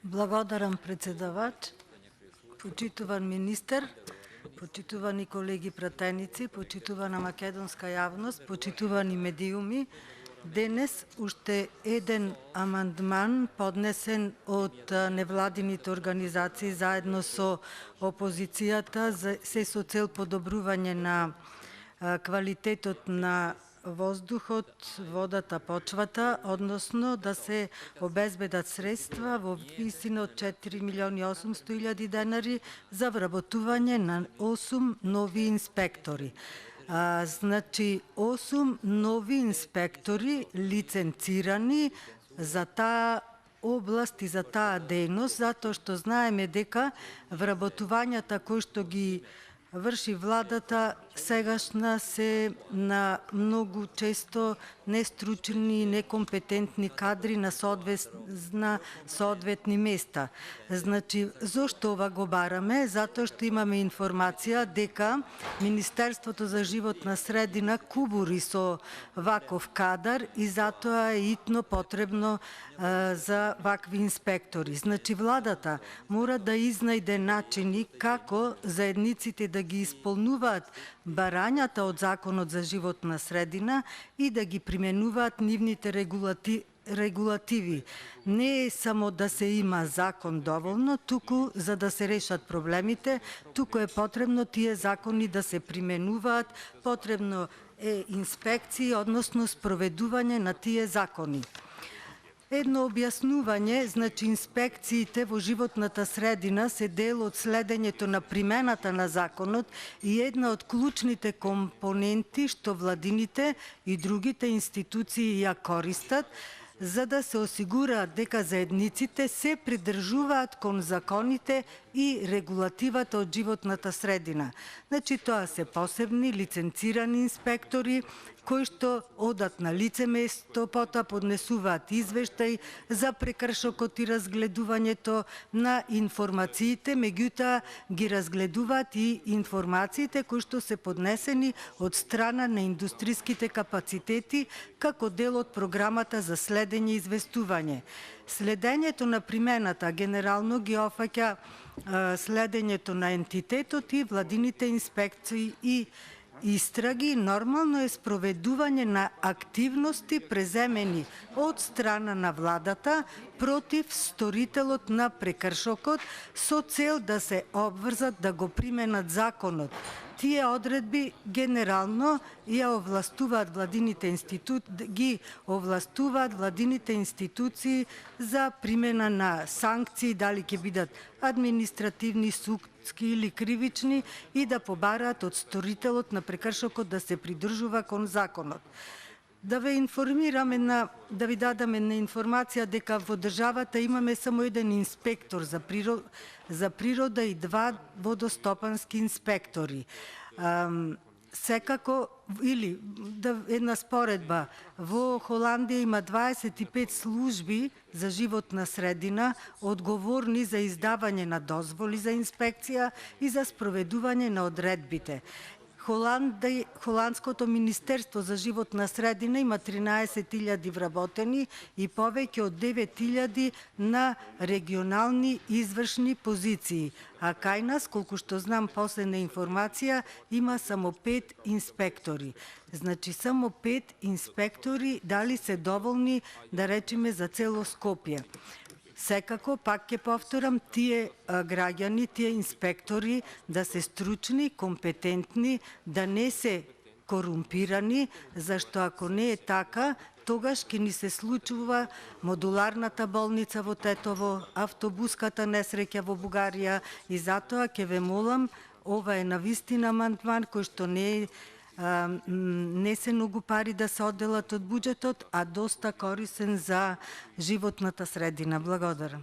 Благодарам, председавач, почитуван министер, почитувани колеги пратеници, почитувана македонска јавност, почитувани медиуми. Денес уште еден амандман поднесен од невладините организации заедно со опозицијата, се со цел подобрување на квалитетот на воздухот, водата, почвата, односно да се обезбедат средства во висина од 4.800.000 денари за вработување на 8 нови инспектори. Значи, 8 нови инспектори лиценцирани за таа област и за таа дејност, затоа што знаеме дека вработувањата кои што ги врши владата сегашна се на многу често нестручни и некомпетентни кадри на соодветни места. Значи, зошто ова го бараме? Затоа што имаме информација дека Министерството за животна средина кубури со ваков кадар и затоа е итно потребно за вакви инспектори. Значи, владата мора да изнајде начини како заедниците да ги исполнуваат барањата од Законот за животна средина и да ги применуваат нивните регулативи. Не е само да се има закон доволно, туку за да се решат проблемите, туку е потребно тие закони да се применуваат, потребно е инспекција, односно спроведување на тие закони. Едно објаснување, значи инспекциите во животната средина се дел од следењето на примената на законот и една од клучните компоненти што владините и другите институции ја користат, за да се осигураат дека заедниците се придржуваат кон законите и регулативата од животната средина. Значи, тоа се посебни лиценцирани инспектори, кои што одат на лице место, потоа поднесуваат извештај за прекршокот и разгледувањето на информациите, меѓутоа ги разгледуваат и информациите кои што се поднесени од страна на индустриските капацитети како дел од програмата за следење и известување. Следењето на примената генерално ги опфаќа следењето на ентитетот и владините инспекции и истраги. Нормално е спроведување на активности преземени од страна на владата против сторителот на прекршокот со цел да се обврзат да го применат законот. Тие одредби генерално ги овластуваат владините институции за примена на санкции, дали ќе бидат административни, судски или кривични, и да побараат од сторителот на прекршокот да се придржува кон законот. Да ве информираме, да ви дадаме на информација дека во државата имаме само еден инспектор за природа и 2 водостопански инспектори. Секако, или една споредба, во Холандија има 25 служби за животна средина, одговорни за издавање на дозволи за инспекција и за спроведување на одредбите. Холандското Министерство за животна средина има 13.000 вработени и повеќе од 9.000 на регионални извршни позиции. А кај нас, колку што знам последна информација, има само 5 инспектори. Значи, само 5 инспектори, дали се доволни, да речеме, за цело Скопје. Секако, пак ќе повторам, тие граѓани, тие инспектори да се стручни, компетентни, да не се корумпирани, зашто ако не е така, тогаш ќе ни се случува модуларната болница во Тетово, автобуската несреќа во Бугарија, и затоа ќе ве молам, ова е навистина амандман кој што не се многу пари да се одделат од буџетот, а доста корисен за животната средина. Благодарам.